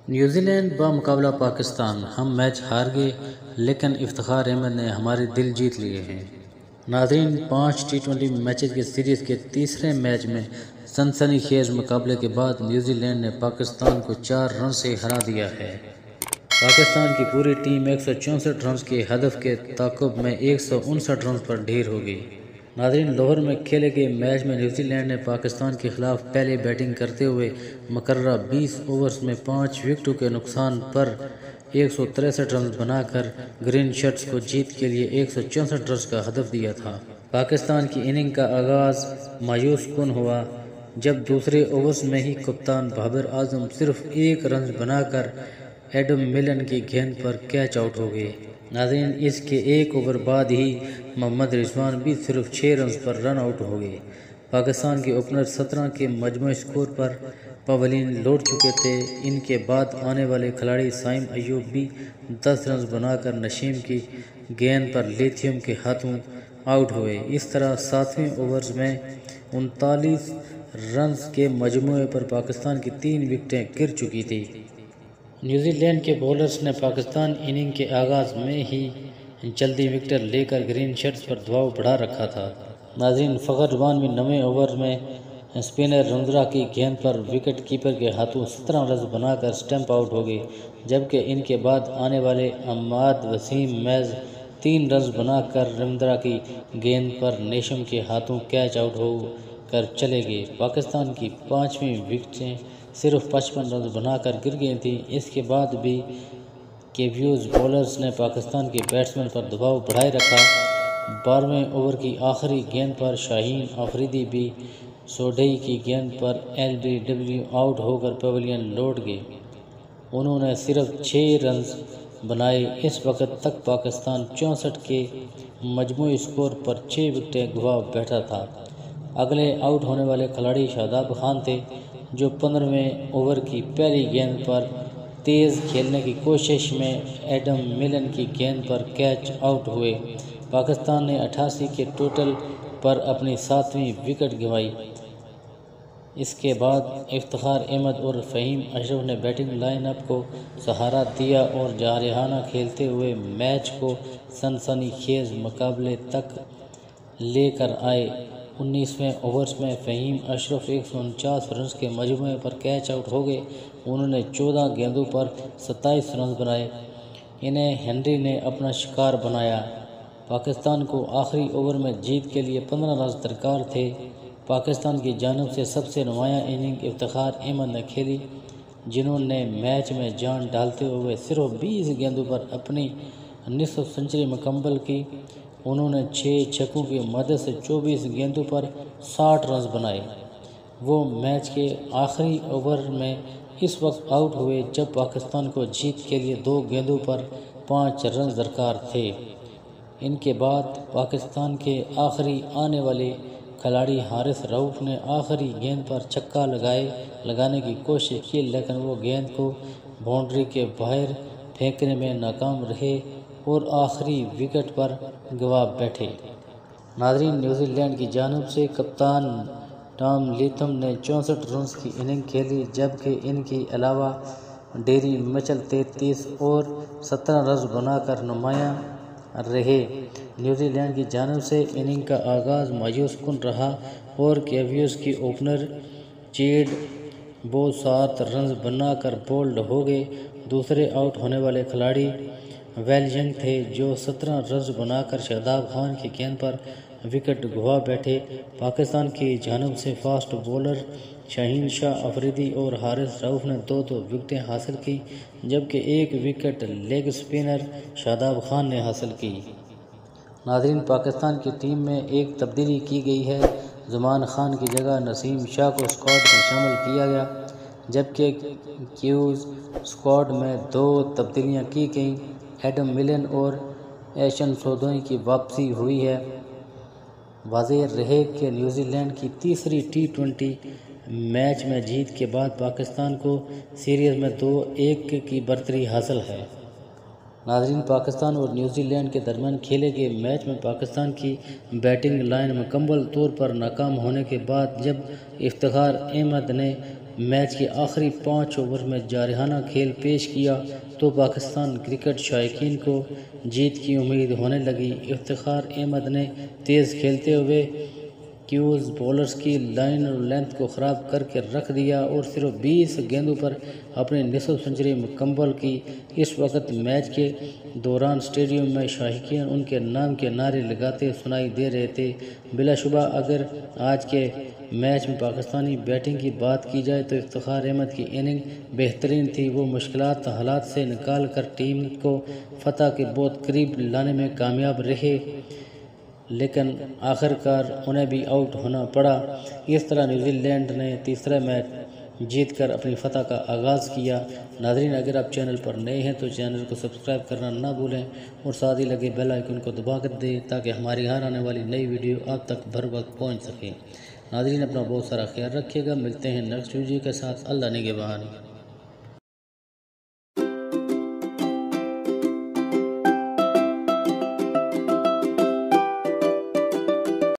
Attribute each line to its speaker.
Speaker 1: New Zealand بمقابلہ Pakistan ہم match ہار گئے، لیکن افتخار احمد نے ہمارے دل جیت لیے ہیں۔ ناظرین، 5 ٹی20 میچز کی سیریز کے تیسرے میچ میں سنسنی خیز مقابلے کے بعد نیوزی لینڈ نے پاکستان کو 4 رن سے ہرا دیا ہے۔ پاکستان کی پوری ٹیم 164 رنز کے ہدف کے تعاقب میں 159 رنز پر ڈھیر ہو گئی۔ ناظرین، لاہور میں کھیلے گئے میچ میں نیوزی لینڈ نے پاکستان کے خلاف پہلے بیٹنگ کرتے ہوئے مقررہ 20 اوورز میں 5 وکٹوں کے نقصان پر 163 رنز بنا کر گرین شرٹس کو جیت کے لیے 164 رنز کا ہدف دیا تھا۔ پاکستان کی اننگ کا آغاز مایوس کن ہوا جب دوسرے اوورز میں ہی کپتان بابر اعظم صرف 1 رنز بنا کر ایڈم ملن کی گیند پر کیچ آؤٹ ہو گئے۔ ناظرین، اس کے 1 اوور بعد ہی محمد رضوان بھی صرف 6 رنز پر رن آؤٹ ہو گئے۔ پاکستان کے اوپنر 17 کے مجموعی سکور پر پویلین لوٹ چکے تھے۔ ان کے بعد آنے والے کھلاڑی سائم ایوب بھی 10 رنز بنا کر نشیم کی گیند پر لیتھیم کے ہاتھوں آؤٹ ہوئے۔ اس طرح 7ویں اوورز میں 39 رنز کے مجموعے پر پاکستان کی 3 وکٹیں گر چکی تھیں۔ نیوزی لینڈ کے بولرز نے پاکستان اننگ کے آغاز میں ہی جلدی وکٹیں لے کر گرین شرٹس پر دباؤ بڑھا رکھا تھا۔ ناظرین، فخر رحمان بھی 9ویں اوور میں اسپنر رمضرہ کی گیند پر وکٹ کیپر کے ہاتھوں 17 رنز بنا کر اسٹمپ آؤٹ ہو گئے، جبکہ ان کے بعد آنے والے عماد وسیم محض 3 رنز بنا کر رمضرہ کی گیند پر نیشم کے ہاتھوں کیچ آؤٹ ہو کر چلے گئے۔ پاکستان کی 5ویں وکٹیں صرف 55 رنز بنا کر گر گئی تھیں۔ اس کے بعد بھی کیویز بولرز نے پاکستان کے بیٹسمین پر دباؤ بڑھائے رکھا۔ 12ویں اوور کی آخری گیند پر شاہین آفریدی بھی سوڈئی کی گیند پر LBW آؤٹ ہو کر پویلین لوٹ گئے۔ انہوں نے صرف 6 رنز بنائے۔ اس وقت تک پاکستان 64 کے مجموعی سکور پر 6 وکٹیں گنوا بیٹھا تھا۔ اگلے آؤٹ ہونے والے کھلاڑی شاداب خان تھے، جو 15ویں اوور کی پہلی گیند پر تیز کھیلنے کی کوشش میں ایڈم ملن کی گیند پر کیچ آؤٹ ہوئے۔ پاکستان نے 88 کے ٹوٹل پر اپنی 7ویں وکٹ گنوائی۔ اس کے بعد افتخار احمد اور فہیم اشرف نے بیٹنگ لائن اپ کو سہارا دیا اور جارحانہ کھیلتے ہوئے میچ کو سنسنی خیز مقابلے تک لے کر آئے۔ 19ویں اوور میں فہیم اشرف 149 رنز کے مجموعے پر کیچ آؤٹ ہو گئے۔ انہوں نے 14 گیندوں پر 27 رنز بنائے۔ انہیں ہنری نے اپنا شکار بنایا۔ پاکستان کو آخری اوور میں جیت کے لیے 15 رنز درکار تھے۔ پاکستان کی جانب سے سب سے نمایاں اننگ افتخار احمد نے کھیلی، جنہوں نے میچ میں جان ڈالتے ہوئے صرف 20 گیندوں پر اپنی نصف سنچری مکمل کی۔ انہوں نے 6 چھکوں کی مدد سے 24 گیندوں پر 60 رنز بنائے۔ وہ میچ کے آخری اوور میں اس وقت آؤٹ ہوئے جب پاکستان کو جیت کے لیے 2 گیندوں پر 5 رنز درکار تھے۔ ان کے بعد پاکستان کے آخری آنے والے کھلاڑی حارث رؤف نے آخری گیند پر چھکا لگانے کی کوشش کی، لیکن وہ گیند کو باؤنڈری کے باہر پھینکنے میں ناکام رہے اور آخری وکٹ پر گنوا بیٹھے۔ ناظرین، نیوزی لینڈ کی جانب سے کپتان ٹام لیتھم نے 64 رنز کی اننگ کھیلی، جبکہ ان کے علاوہ ڈیری مچل 33 اور 17 رنز بنا کر نمایاں رہے۔ نیوزی لینڈ کی جانب سے اننگ کا آغاز مایوس کن رہا اور کیویز کے اوپنر چیڈ بو 7 رنز بنا کر بولڈ ہو گئے۔ دوسرے آؤٹ ہونے والے کھلاڑی ویل ینگ تھے، جو 17 رنز بنا کر شاداب خان کی گیند پر وکٹ گنوا بیٹھے۔ پاکستان کی جانب سے فاسٹ بولر شاہین شاہ آفریدی اور حارث رؤف نے 2 وکٹیں حاصل کی، جبکہ 1 wicket leg spinner Shadab Khan نے حاصل کی۔ ناظرین، پاکستان کی ٹیم میں ایک تبدیلی کی گئی ہے۔ زمان خان کی جگہ نسیم شاہ کو اسکواڈ میں شامل کیا گیا، جبکہ کیوز اسکواڈ میں 2 تبدیلیاں کی گئیں۔ ایڈم ملن اور ایشن سودھوئی کی واپسی ہوئی ہے۔ واضح رہے کہ نیوزی لینڈ کی تیسری ٹی20 میچ میں جیت کے بعد پاکستان کو سیریز میں 2-1 کی برتری حاصل ہے۔ ناظرین، پاکستان اور نیوزی لینڈ کے درمیان کھیلے گئے میچ میں پاکستان کی بیٹنگ لائن مکمل طور پر ناکام ہونے کے بعد جب افتخار احمد نے میچ کے آخری 5 اوور میں جارحانہ کھیل پیش کیا تو پاکستان کرکٹ شائقین کو جیت کی امید ہونے لگی۔ افتخار احمد نے تیز کھیلتے ہوئے کیوز بولرز کی لائن اور لینتھ کو خراب کر کے رکھ دیا اور صرف 20 گیندوں پر اپنی نصف سنچری مکمل کی۔ اس وقت میچ کے دوران اسٹیڈیم میں شائقین ان کے نام کے نعرے لگاتے سنائی دے رہے تھے۔ بلا شبہ اگر آج کے میچ میں پاکستانی بیٹنگ کی بات کی جائے تو افتخار احمد کی اننگ بہترین تھی۔ وہ مشکلات حالات سے نکال کر ٹیم کو فتح کے بہت قریب لانے میں کامیاب رہے، لیکن آخر کار انہیں بھی آؤٹ ہونا پڑا۔ اس طرح نیوزی لینڈ نے تیسرا میچ جیت کر اپنی فتح کا آغاز کیا۔ ناظرین، اگر آپ چینل پر نئے ہیں تو چینل کو سبسکرائب کرنا نہ بھولیں اور ساتھ ہی لگے بیل آئیکن کو دبا کر دیں تاکہ ہماری ہر آنے والی نئی ویڈیو آپ تک بر وقت پہنچ سکے۔ ناظرین، اپنا بہت سارا خیال رکھیے گا۔ ملتے ہیں نیکسٹ ویڈیو کے ساتھ۔ اللہ نگہبان۔